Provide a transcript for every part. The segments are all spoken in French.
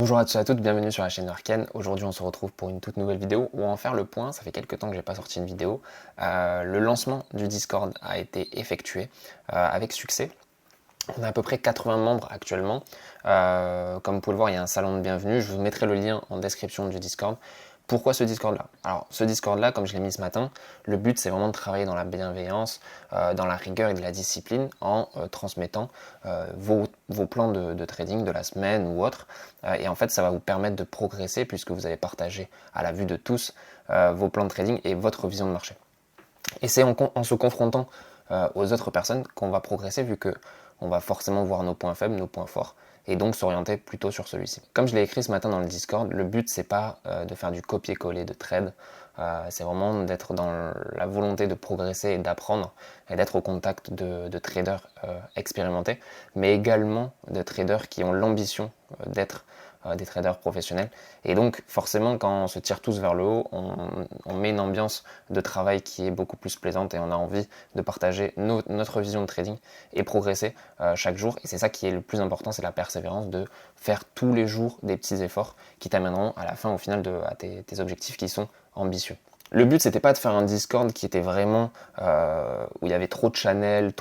Bonjour à tous et à toutes, bienvenue sur la chaîne Arcane. Aujourd'hui on se retrouve pour une toute nouvelle vidéo où on va faire le point, ça fait quelques temps que j'ai pas sorti une vidéo. Le lancement du Discord a été effectué avec succès. On a à peu près 80 membres actuellement. Comme vous pouvez le voir, il y a un salon de bienvenue, je vous mettrai le lien en description du Discord. Pourquoi ce Discord-là? Alors, ce Discord-là, comme je l'ai mis ce matin, le but c'est vraiment de travailler dans la bienveillance, dans la rigueur et de la discipline en transmettant vos plans de trading de la semaine ou autre. Et en fait, ça va vous permettre de progresser puisque vous avez partagé à la vue de tous vos plans de trading et votre vision de marché. Et c'est en se confrontant aux autres personnes qu'on va progresser vu que on va forcément voir nos points faibles, nos points forts, et donc s'orienter plutôt sur celui-ci. Comme je l'ai écrit ce matin dans le Discord, le but c'est pas de faire du copier-coller de trade, c'est vraiment d'être dans la volonté de progresser et d'apprendre, et d'être au contact de traders expérimentés, mais également de traders qui ont l'ambition d'être des traders professionnels. Et donc forcément quand on se tire tous vers le haut, on met une ambiance de travail qui est beaucoup plus plaisante et on a envie de partager notre vision de trading et progresser chaque jour. Et c'est ça qui est le plus important, c'est la persévérance de faire tous les jours des petits efforts qui t'amèneront à la fin au final à tes objectifs qui sont ambitieux. Le but c'était pas de faire un Discord qui était vraiment où il y avait trop de channels,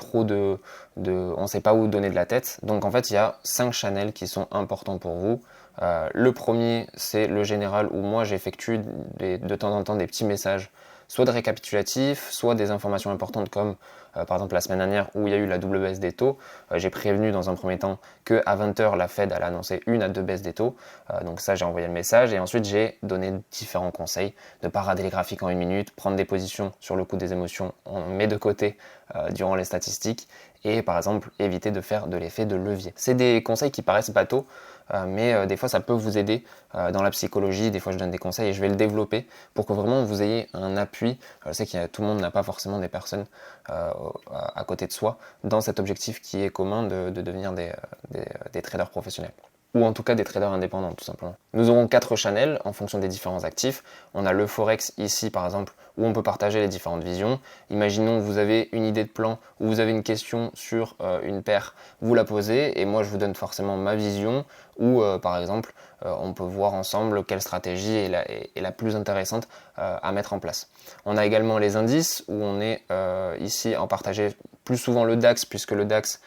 on sait pas où donner de la tête. Donc en fait il y a 5 channels qui sont importants pour vous. Le premier c'est le général où moi j'effectue de temps en temps des petits messages, soit de récapitulatifs, soit des informations importantes comme par exemple la semaine dernière où il y a eu la double baisse des taux. J'ai prévenu dans un premier temps qu'à 20h la Fed allait annoncer 1 à 2 baisses des taux. Donc ça j'ai envoyé le message et ensuite j'ai donné différents conseils, de ne pas rater les graphiques en 1 minute, prendre des positions sur le coup des émotions, on met de côté durant les statistiques et par exemple éviter de faire de l'effet de levier. C'est des conseils qui paraissent bateaux, mais des fois ça peut vous aider dans la psychologie. Des fois je donne des conseils et je vais le développer pour que vraiment vous ayez un appui. Je sais que tout le monde n'a pas forcément des personnes à côté de soi dans cet objectif qui est commun de devenir des traders professionnels, ou en tout cas des traders indépendants tout simplement. Nous aurons 4 channels en fonction des différents actifs. On a le Forex ici par exemple où on peut partager les différentes visions. Imaginons que vous avez une idée de plan ou vous avez une question sur une paire, vous la posez et moi je vous donne forcément ma vision ou par exemple on peut voir ensemble quelle stratégie est la plus intéressante à mettre en place. On a également les indices où on est ici en partager plus souvent le DAX puisque le DAX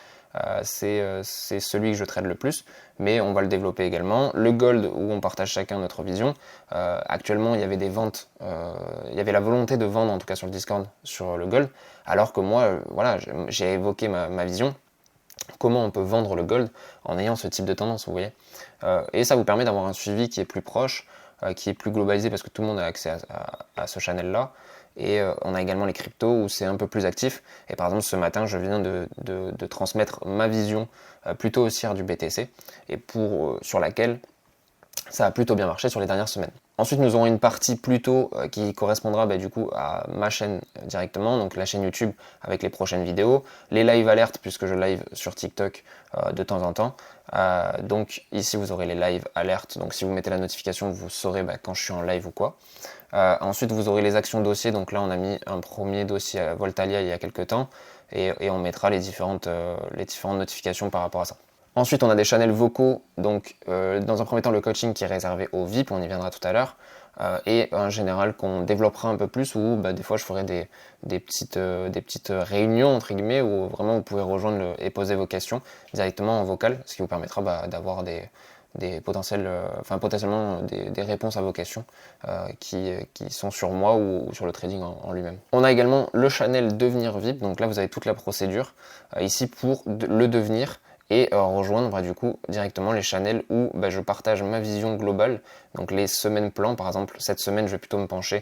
c'est celui que je trade le plus, mais on va le développer également. Le gold où on partage chacun notre vision. Actuellement il y avait des ventes, il y avait la volonté de vendre en tout cas sur le Discord sur le gold, alors que moi voilà, j'ai évoqué ma vision. Comment on peut vendre le gold en ayant ce type de tendance, vous voyez. Et ça vous permet d'avoir un suivi qui est plus proche, qui est plus globalisé parce que tout le monde a accès à ce channel-là. Et on a également les cryptos où c'est un peu plus actif. Et par exemple, ce matin, je viens de transmettre ma vision plutôt haussière du BTC et sur laquelle ça a plutôt bien marché sur les dernières semaines. Ensuite, nous aurons une partie plutôt qui correspondra du coup à ma chaîne directement, donc la chaîne YouTube avec les prochaines vidéos, les live alertes puisque je live sur TikTok de temps en temps. Donc ici vous aurez les live alertes, donc si vous mettez la notification vous saurez quand je suis en live ou quoi. Ensuite vous aurez les actions dossiers, donc là on a mis un premier dossier à Voltalia il y a quelques temps et on mettra les différentes notifications par rapport à ça. Ensuite, on a des channels vocaux, donc dans un premier temps le coaching qui est réservé aux VIP, on y viendra tout à l'heure, et un général qu'on développera un peu plus où des fois je ferai des petites réunions entre guillemets où vraiment vous pouvez rejoindre et poser vos questions directement en vocal, ce qui vous permettra d'avoir potentiellement des réponses à vos questions qui sont sur moi ou sur le trading en lui-même. On a également le channel devenir VIP, donc là vous avez toute la procédure ici pour le devenir et rejoindre du coup directement les channels où je partage ma vision globale, donc les semaines plans. Par exemple cette semaine je vais plutôt me pencher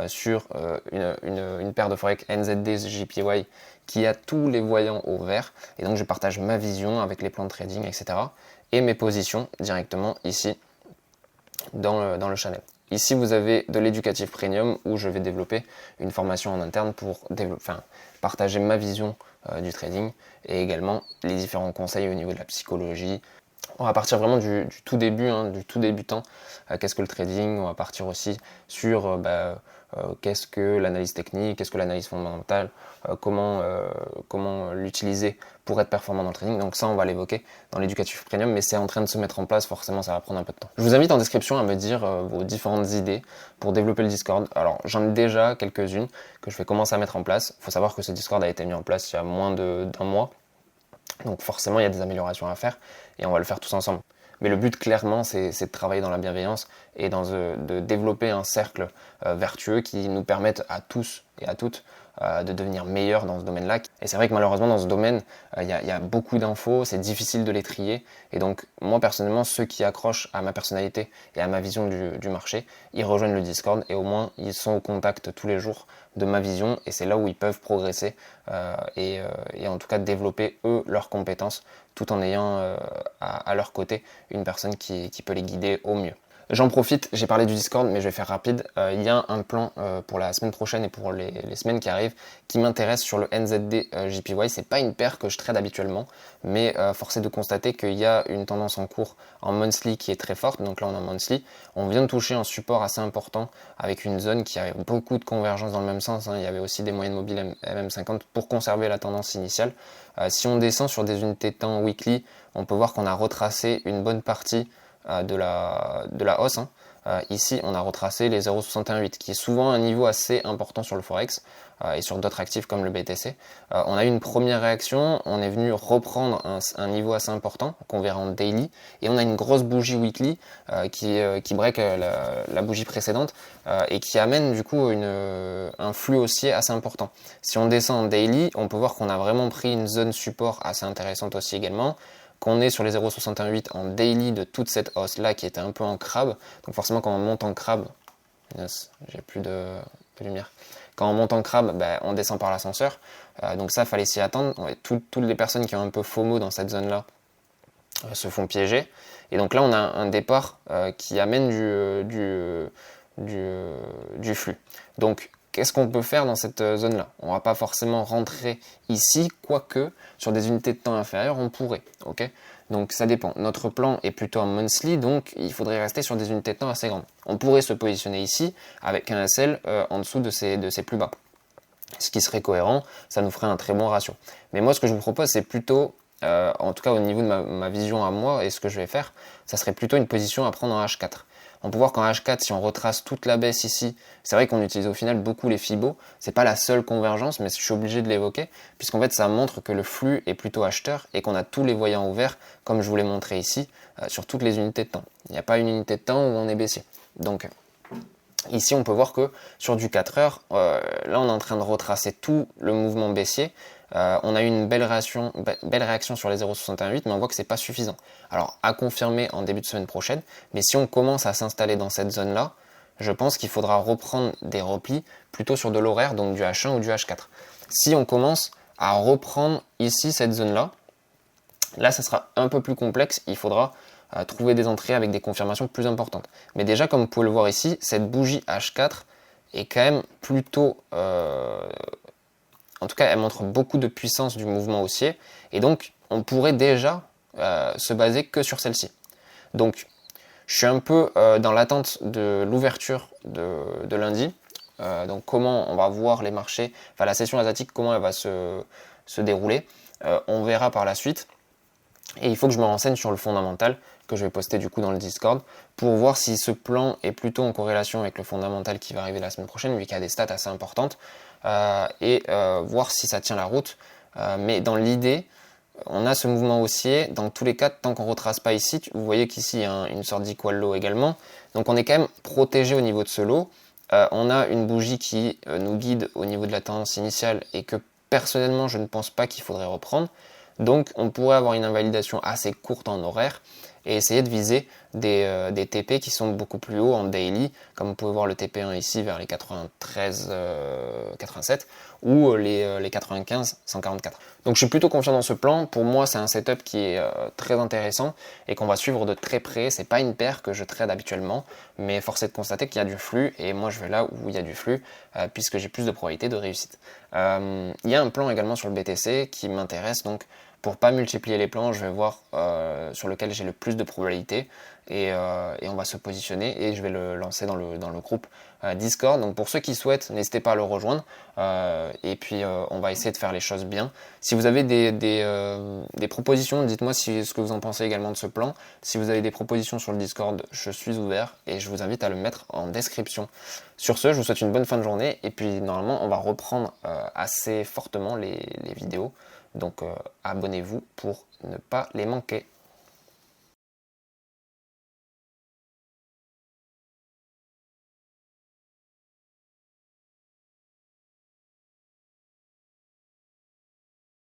sur une paire de forex NZD JPY qui a tous les voyants au vert, et donc je partage ma vision avec les plans de trading, etc. et mes positions directement ici dans le channel. Ici vous avez de l'éducatif premium où je vais développer une formation en interne pour partager ma vision du trading et également les différents conseils au niveau de la psychologie, On va partir vraiment du tout début, du tout débutant. Qu'est-ce que le trading? On va partir aussi sur qu'est-ce que l'analyse technique, qu'est-ce que l'analyse fondamentale, comment l'utiliser pour être performant dans le trading. Donc ça, on va l'évoquer dans l'éducatif premium, mais c'est en train de se mettre en place, forcément ça va prendre un peu de temps. Je vous invite en description à me dire vos différentes idées pour développer le Discord. Alors j'en ai déjà quelques-unes que je vais commencer à mettre en place. Il faut savoir que ce Discord a été mis en place il y a moins d'un mois. Donc forcément, il y a des améliorations à faire et on va le faire tous ensemble. Mais le but, clairement, c'est de travailler dans la bienveillance et de développer un cercle vertueux qui nous permette à tous et à toutes de devenir meilleurs dans ce domaine-là. Et c'est vrai que malheureusement, dans ce domaine, il y a beaucoup d'infos, c'est difficile de les trier. Et donc, moi, personnellement, ceux qui accrochent à ma personnalité et à ma vision du marché, ils rejoignent le Discord et au moins, ils sont au contact tous les jours de ma vision et c'est là où ils peuvent progresser et en tout cas développer eux leurs compétences tout en ayant à leur côté une personne qui peut les guider au mieux. J'en profite, j'ai parlé du Discord, mais je vais faire rapide. Il y a un plan pour la semaine prochaine et pour les semaines qui arrivent qui m'intéresse sur le NZD JPY. C'est pas une paire que je trade habituellement, mais force est de constater qu'il y a une tendance en cours en monthly qui est très forte. Donc là, on est en monthly. On vient de toucher un support assez important avec une zone qui avait beaucoup de convergence dans le même sens. Il y avait aussi des moyennes mobiles MM50 pour conserver la tendance initiale. Si on descend sur des unités de temps weekly, on peut voir qu'on a retracé une bonne partie de la hausse. Ici, on a retracé les 0,618, qui est souvent un niveau assez important sur le Forex et sur d'autres actifs comme le BTC. On a eu une première réaction, on est venu reprendre un niveau assez important, qu'on verra en daily, et on a une grosse bougie weekly qui break la bougie précédente et qui amène du coup un flux haussier assez important. Si on descend en daily, on peut voir qu'on a vraiment pris une zone support assez intéressante aussi également, qu'on est sur les 0,68 en daily de toute cette hausse là qui était un peu en crabe. Donc forcément quand on monte en crabe, yes, j'ai plus de lumière. Quand on monte en crabe, on descend par l'ascenseur. Donc ça, fallait s'y attendre. Toutes les personnes qui ont un peu FOMO dans cette zone là se font piéger. Et donc là, on a un départ qui amène du flux. Donc qu'est-ce qu'on peut faire dans cette zone-là? On va pas forcément rentrer ici, quoique sur des unités de temps inférieures, on pourrait. Ok, donc ça dépend. Notre plan est plutôt en monthly, donc il faudrait rester sur des unités de temps assez grandes. On pourrait se positionner ici avec un SL en dessous de ces plus bas. Ce qui serait cohérent, ça nous ferait un très bon ratio. Mais moi, ce que je vous propose, c'est plutôt, en tout cas au niveau de ma vision à moi et ce que je vais faire, ça serait plutôt une position à prendre en H4. On peut voir qu'en H4, si on retrace toute la baisse ici, c'est vrai qu'on utilise au final beaucoup les Fibo. C'est pas la seule convergence, mais je suis obligé de l'évoquer, puisqu'en fait, ça montre que le flux est plutôt acheteur et qu'on a tous les voyants ouverts, comme je vous l'ai montré ici, sur toutes les unités de temps. Il n'y a pas une unité de temps où on est baissier. Donc, ici, on peut voir que sur du 4 heures, là, on est en train de retracer tout le mouvement baissier. On a eu une belle réaction sur les 0,68, mais on voit que c'est pas suffisant. Alors, à confirmer en début de semaine prochaine, mais si on commence à s'installer dans cette zone-là, je pense qu'il faudra reprendre des replis plutôt sur de l'horaire, donc du H1 ou du H4. Si on commence à reprendre ici cette zone-là, là, ça sera un peu plus complexe. Il faudra trouver des entrées avec des confirmations plus importantes. Mais déjà, comme vous pouvez le voir ici, cette bougie H4 est quand même plutôt... en tout cas, elle montre beaucoup de puissance du mouvement haussier. Et donc, on pourrait déjà se baser que sur celle-ci. Donc, je suis un peu dans l'attente de l'ouverture de lundi. Donc, comment on va voir les marchés, enfin la session asiatique, comment elle va se dérouler. On verra par la suite. Et il faut que je me renseigne sur le fondamental que je vais poster du coup dans le Discord pour voir si ce plan est plutôt en corrélation avec le fondamental qui va arriver la semaine prochaine, lui qui a des stats assez importantes, et voir si ça tient la route. Mais dans l'idée, on a ce mouvement haussier. Dans tous les cas, tant qu'on ne retrace pas ici, vous voyez qu'ici il y a une sorte d'equal low également. Donc on est quand même protégé au niveau de ce lot. On a une bougie qui nous guide au niveau de la tendance initiale et que personnellement je ne pense pas qu'il faudrait reprendre. Donc on pourrait avoir une invalidation assez courte en horaire et essayer de viser des TP qui sont beaucoup plus hauts en daily, comme vous pouvez voir le TP1 ici vers les 93, 87 ou les 95, 144. Donc je suis plutôt confiant dans ce plan. Pour moi, c'est un setup qui est très intéressant et qu'on va suivre de très près. C'est pas une paire que je trade habituellement, mais force est de constater qu'il y a du flux et moi je vais là où il y a du flux puisque j'ai plus de probabilité de réussite. Il y a un plan également sur le BTC qui m'intéresse, donc Pour pas multiplier les plans, je vais voir sur lequel j'ai le plus de probabilité et on va se positionner et je vais le lancer dans le groupe Discord. Donc pour ceux qui souhaitent, n'hésitez pas à le rejoindre et puis on va essayer de faire les choses bien. Si vous avez des propositions, dites-moi ce que vous en pensez également de ce plan. Si vous avez des propositions sur le Discord, je suis ouvert et je vous invite à le mettre en description. Sur ce, je vous souhaite une bonne fin de journée et puis normalement on va reprendre assez fortement les vidéos. Donc abonnez-vous pour ne pas les manquer.